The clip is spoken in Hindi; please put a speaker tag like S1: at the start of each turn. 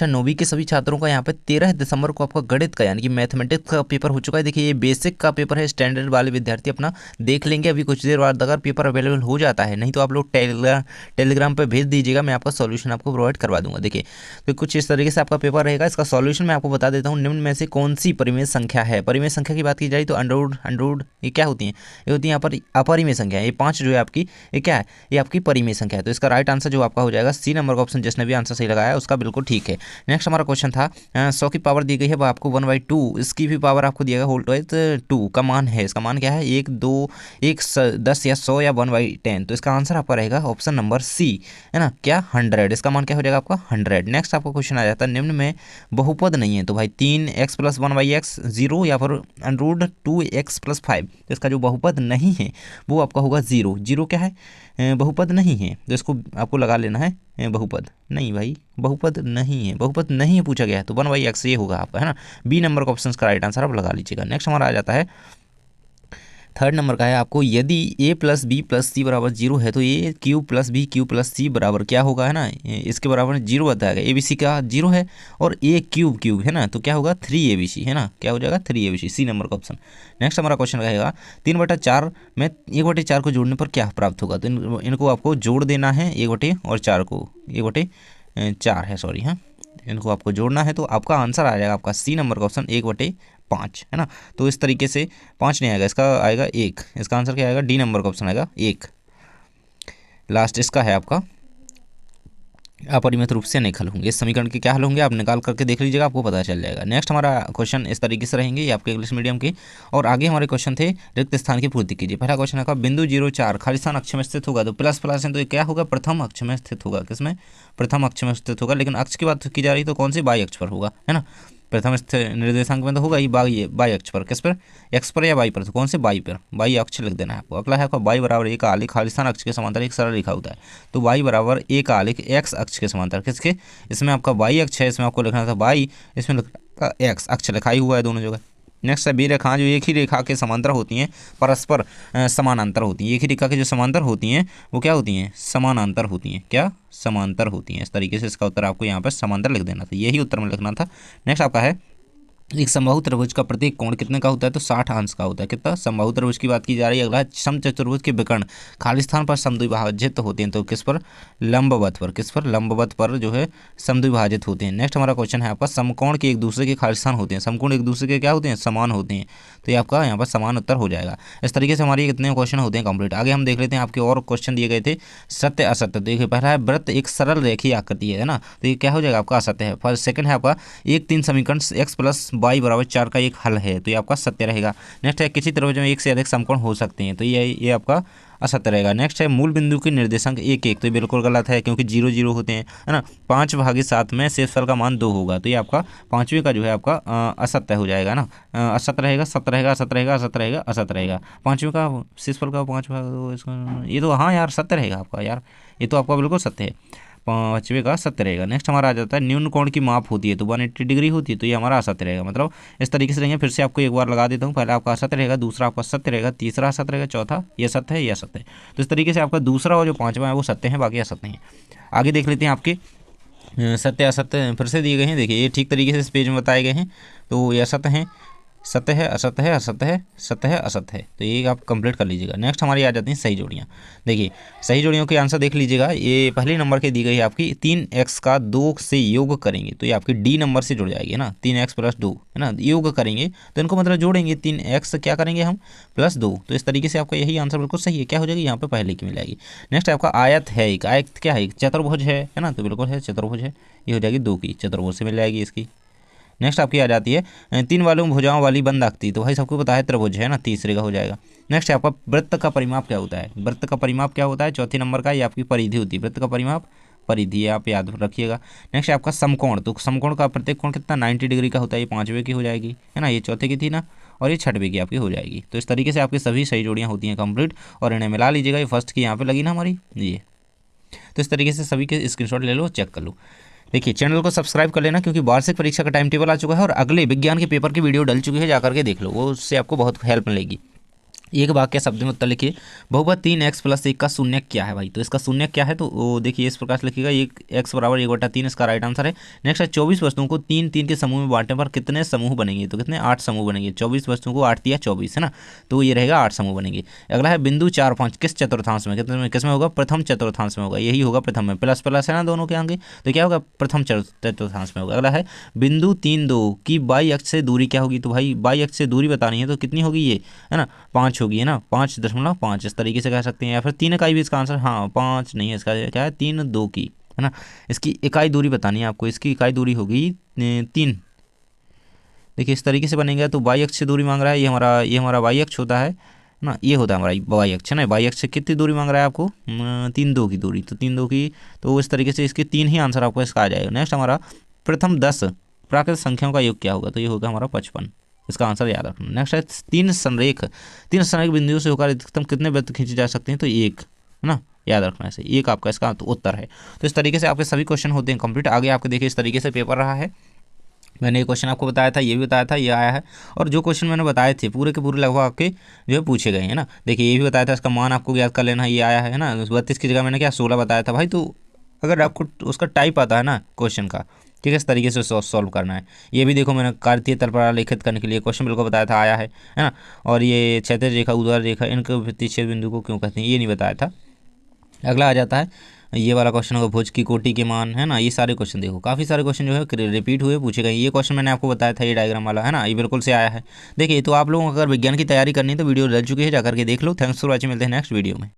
S1: कक्षा 9वीं के सभी छात्रों का यहाँ पे 13 दिसंबर को आपका गणित का यानी कि मैथमेटिक्स का पेपर हो चुका है। देखिए ये बेसिक का पेपर है, स्टैंडर्ड वाले विद्यार्थी अपना देख लेंगे अभी कुछ देर बाद। अगर पेपर अवेलेबल हो जाता है, नहीं तो आप लोग टेलीग्राम पर भेज दीजिएगा, मैं आपका सॉल्यूशन आपको प्रोवाइड करवा दूंगा। देखिए तो कुछ इस तरीके से आपका पेपर रहेगा। इसका सॉल्यूशन मैं आपको बता देता हूँ। निम्न में से कौन सी परिमेय संख्या है? परिमेय संख्या की बात की जाए तो अंडरवुड ये क्या होती है? ये होती है यहाँ पर अपरिमेय संख्या। ये 5 जो है आपकी, ये क्या है? ये आपकी परिमेय संख्या है। तो इसका राइट आंसर जो आपका हो जाएगा सी नंबर का ऑप्शन। जिसने भी आंसर सही लगाया उसका बिल्कुल ठीक है। नेक्स्ट हमारा क्वेश्चन था 100 की पावर दी गई है, वो आपको 1/2, इसकी भी पावर आपको दिया गया होल टू 2 का मान है। इसका मान क्या है? 1, 2, 1, 10 या 100 या 1/10। तो इसका आंसर आपका रहेगा ऑप्शन नंबर सी, है ना, क्या 100। इसका मान क्या हो जाएगा आपका 100। नेक्स्ट आपका क्वेश्चन आ जाता है निम्न में बहुपद नहीं है, तो भाई 3x + 1/x 0 या फिर √2x + 5। तो इसका जो बहुपद नहीं है वो आपका होगा 0। 0 क्या है? बहुपद नहीं है, तो इसको आपको लगा लेना है बहुपद नहीं। भाई बहुपद नहीं है, बहुपद नहीं है पूछा गया है, तो 1/x ये होगा आपका, है ना। बी नंबर का ऑप्शन का राइट आंसर आप लगा लीजिएगा। नेक्स्ट हमारा आ जाता है 3rd नंबर का है आपको, यदि a + b + c = 0 है तो a³ + b³ + c बराबर क्या होगा, है ना। इसके बराबर 0 बताया गया। ABC का 0 है और a³ है ना, तो क्या होगा 3abc, है ना। क्या हो जाएगा 3abc, सी नंबर का ऑप्शन। नेक्स्ट हमारा क्वेश्चन रहेगा 3/4 में 1/4 को जोड़ने पर क्या प्राप्त होगा? तो इनको आपको जोड़ देना है 1/4 को, 1/4 है सॉरी, हाँ, इनको आपको जोड़ना है। तो आपका आंसर आ जाएगा आपका सी नंबर का ऑप्शन 1/5, है ना। तो इस तरीके से 5 नहीं आएगा, इसका आएगा 1। इसका आंसर क्या आएगा? डी नंबर का ऑप्शन आएगा 1। लास्ट इसका है आपका अपरिमित रूप से नहीं हल होंगे। इस समीकरण के क्या हल होंगे आप निकाल करके देख लीजिएगा, आपको पता चल जाएगा। नेक्स्ट हमारा क्वेश्चन इस तरीके से रहेंगे, ये आपके इंग्लिश मीडियम के। और आगे हमारे क्वेश्चन थे रिक्त स्थान की पूर्ति कीजिए। पहला क्वेश्चन है बिंदु 0, 4 खाली स्थान अक्ष में स्थित होगा, तो प्लस प्लस है तो ये क्या होगा? प्रथम अक्ष में स्थित होगा। किसमें? प्रथम अक्ष में स्थित होगा। लेकिन अक्ष की बात की जा रही तो कौन सी? बाई अक्ष पर होगा, है ना। प्रथम निर्देशांक में तो होगा ही बाई अक्ष पर। किस पर? एक्स पर या बाई पर? तो कौन से? बाई पर, बाई अक्ष लिख देना है आपको। अगला है आपका बाई बराबर एक आलेख खालिस्तान अक्ष के समांतर एक सरल रेखा होता है, तो बाई बराबर एक आलेख एक्स अक्ष के समांतर। किसके? इसमें आपका बाई अक्ष है, इसमें आपको लिखना था बाई, इसमें लिखा एक्स अक्ष लिखा ही हुआ है दोनों जगह। नेक्स्ट है बी रेखा जो एक ही रेखा के समांतर होती हैं परस्पर समानांतर होती हैं। एक ही रेखा के जो समांतर होती हैं वो क्या होती हैं? समानांतर होती हैं। क्या? समांतर होती हैं। इस तरीके से इसका उत्तर आपको यहाँ पर समांतर लिख देना था, यही उत्तर में लिखना था। नेक्स्ट आपका है एक समबाहु त्रिभुज का प्रत्येक कोण कितने का होता है? तो 60 अंश का होता है। कितना? समबाहु त्रिभुज की बात की जा रही है। अगला है समचतुर्भुज के विकर्ण खाली स्थान पर समद्विभाजित होते हैं, तो किस पर? लंबवत पर। किस पर? लंबवत पर जो है समद्विभाजित होते हैं। नेक्स्ट हमारा क्वेश्चन है आपका समकोण के एक दूसरे के खाली स्थान होते हैं। समकोण एक दूसरे के क्या होते हैं? समान होते हैं, तो ये आपका यहाँ पर समान उत्तर हो जाएगा। इस तरीके से हमारे कितने क्वेश्चन होते हैं कंप्लीट। आगे हम देख लेते हैं आपके और क्वेश्चन दिए गए थे सत्य असत्य। देखिए पहला है वृत्त एक सरल रेखीय आकृति है ना, तो ये क्या हो जाएगा आपका? असत्य है। फर्स्ट सेकंड है आपका 1-3 समीकरण x + y = 4 का एक हल है, तो ये आपका सत्य रहेगा। नेक्स्ट है किसी त्रिभुज में एक से अधिक समकोण हो सकते हैं, तो ये आपका असत्य रहेगा। नेक्स्ट है मूल बिंदु के निर्देशांक 1-1, तो ये बिल्कुल गलत है क्योंकि 0-0 होते हैं, है ना। 5/7 में शेषफल का मान 2 होगा, तो ये आपका पाँचवें का जो है आपका असत्य हो जाएगा ना। असत्य रहेगा, सत्य रहेगा, असत्य रहेगा, असत्य रहेगा, असत्य रहेगा। पाँचवें का शेषफल का 5/2 ये तो हाँ यार सत्य रहेगा आपका, यार ये तो आपका बिल्कुल सत्य है। पाँचवें का सत्य रहेगा। नेक्स्ट हमारा आ जाता है न्यून कोण की माप होती है तो 180 डिग्री होती है, तो ये हमारा असत्य रहेगा। मतलब इस तरीके से रहेंगे। फिर से आपको एक बार लगा देता हूँ। पहला आपका असत्य रहेगा, दूसरा आपका सत्य रहेगा, तीसरा असत्य रहेगा, चौथा ये सत्य है, यह सत्य है। तो इस तरीके से आपका दूसरा और जो 5वां है वो सत्य है, बाकी असत्य हैं। आगे देख लेते हैं आपके सत्य असत्य फिर से दिए गए हैं। देखिए ये ठीक तरीके से इस पेज में बताए गए हैं, तो ये असत्य हैं, सत्य है, असत्य है, असत्य है, सत्य है, असत्य है, तो ये आप कंप्लीट कर लीजिएगा। नेक्स्ट हमारी आ जाती हैं सही जोड़ियाँ। देखिए सही जोड़ियों के आंसर देख लीजिएगा। ये पहले नंबर के दी गई है आपकी 3x का 2 से योग करेंगे, तो ये आपकी डी नंबर से जुड़ जाएगी ना। 3x + 2 है ना, योग करेंगे तो इनको मतलब जोड़ेंगे। 3x क्या करेंगे हम? +2, तो इस तरीके से आपका यही आंसर बिल्कुल सही है। क्या हो जाएगी यहाँ पे? पहले की मिल जाएगी। नेक्स्ट आपका आयत है एक, आयत क्या है? एक चतुर्भुज है ना, तो बिल्कुल है चतुर्भुज है, ये हो जाएगी 2 की, चतुर्भुज से मिल जाएगी इसकी। नेक्स्ट आपकी आ जाती है 3 वालों भुजाओं वाली बंद आकृति, तो भाई सबको पता है त्रिभुज है ना, तीसरे का हो जाएगा। नेक्स्ट आपका वृत्त का परिमाप क्या होता है? वृत्त का परिमाप क्या होता है? चौथे नंबर का, ये आपकी परिधि होती है। वृत्त का परिमाप परिधि आप याद रखिएगा। नेक्स्ट आपका समकोण, तो समकोण का प्रत्येक कोण कितना? 90 डिग्री का होता है, ये 5वें की हो जाएगी, है ना। ये चौथे की थी ना, और ये 6वें की आपकी हो जाएगी। तो इस तरीके से आपकी सभी सही जोड़ियाँ होती हैं कंप्लीट, और इन्हें मिला लीजिएगा। ये फर्स्ट की यहाँ पे लगी ना हमारी ये, तो इस तरीके से सभी के स्क्रीनशॉट ले लो, चेक कर लो। देखिए चैनल को सब्सक्राइब कर लेना क्योंकि वार्षिक परीक्षा का टाइम टेबल आ चुका है और अगले विज्ञान के पेपर की वीडियो डल चुकी है, जाकर के देख लो, वो उससे आपको बहुत हेल्प मिलेगी। एक वाक्य शब्द में उत्तर लिखिए। बहुपद 3x+1 का शून्य क्या है भाई? तो इसका शून्य क्या है, तो वो देखिए इस प्रकार से लिखिएगा, एक x बराबर 1/3 इसका राइट आंसर है। नेक्स्ट है 24 वस्तुओं को 3 3 के समूह में बांटने पर कितने समूह बनेंगे? तो कितने? 8 समूह बनेंगे। 24 वस्तुओं को 8 दिया 24 है ना, तो ये रहेगा 8 समूह बनेंगे। अगला है बिंदु 4 5 किस चतुर्थांश में, कितने में, किस में होगा? प्रथम चतुर्थांश में होगा, यही होगा प्रथम में, प्लस प्लस है ना दोनों के आगे, तो क्या होगा? प्रथम चतुर्थांश में होगा। अगला है बिंदु 3 2 की बाई अक्ष से दूरी क्या होगी? तो भाई बाई अक्ष से दूरी बतानी है, तो कितनी होगी ये, है ना, 5 होगी, है ना, 5.5 इस तरीके से कह सकते हैं, या फिर 3 इकाई भी इसका आंसर, हाँ 5 नहीं है इसका, क्या है? 3 2 की, है ना। इसकी इकाई दूरी बतानी है आपको, इसकी इकाई दूरी होगी 3। देखिए इस तरीके से बनेगा, तो वाई अक्ष से दूरी मांग रहा है, ये हमारा वाई अक्ष होता है ना, ये होता है हमारा वाई अक्ष, है ना। वाई अक्ष से कितनी दूरी मांग रहा है आपको? 3 2 की दूरी, तो 3 2 की, तो इस तरीके से इसके 3 ही आंसर आपको इसका आ जाएगा। नेक्स्ट हमारा प्रथम 10 प्राकृत संख्याओं का योग क्या होगा? तो ये होगा हमारा 55, इसका आंसर याद रखना। नेक्स्ट है तीन संरेख बिंदुओं से होकर अधिकतम कितने वृत्त खींचे जा सकते हैं? तो एक, है ना, याद रखना है, एक आपका इसका तो उत्तर है। तो इस तरीके से आपके सभी क्वेश्चन होते हैं कंप्लीट। आगे आपके देखिए इस तरीके से पेपर रहा है, मैंने ये क्वेश्चन आपको बताया था, ये भी बताया था, ये आया है, और जो क्वेश्चन मैंने बताए थे पूरे के पूरे लगभग आपके जो है पूछे गए हैं ना। देखिए ये भी बताया था, इसका मान आपको याद कर लेना, ये आया है ना। 32 की जगह मैंने क्या 16 बताया था भाई। तो अगर आपको उसका टाइप आता है ना क्वेश्चन का, ठीक है, इस तरीके से सॉल्व करना है। ये भी देखो मैंने कार्तीय तल पर आलेखित करने के लिए क्वेश्चन बिल्कुल बताया था, आया है ना। और ये क्षैतिज रेखा उर्ध्वाधर रेखा इनको प्रतिच्छेद बिंदु को क्यों कहते हैं, ये नहीं बताया था। अगला आ जाता है ये वाला क्वेश्चन होगा, भुज की कोटि के मान, है ना। ये सारे क्वेश्चन देखो, काफ़ी सारे क्वेश्चन जो है रिपीट हुए पूछे गए। ये क्वेश्चन मैंने आपको बताया था, ये डायग्राम वाला, है ना, ये बिल्कुल से आया है। देखिए तो आप लोगों को अगर विज्ञान की तैयारी करनी है तो वीडियो डल चुकी है, जाकर के देख लो। थैंक्स फॉर वॉचिंग, मिलते हैं नेक्स्ट वीडियो में।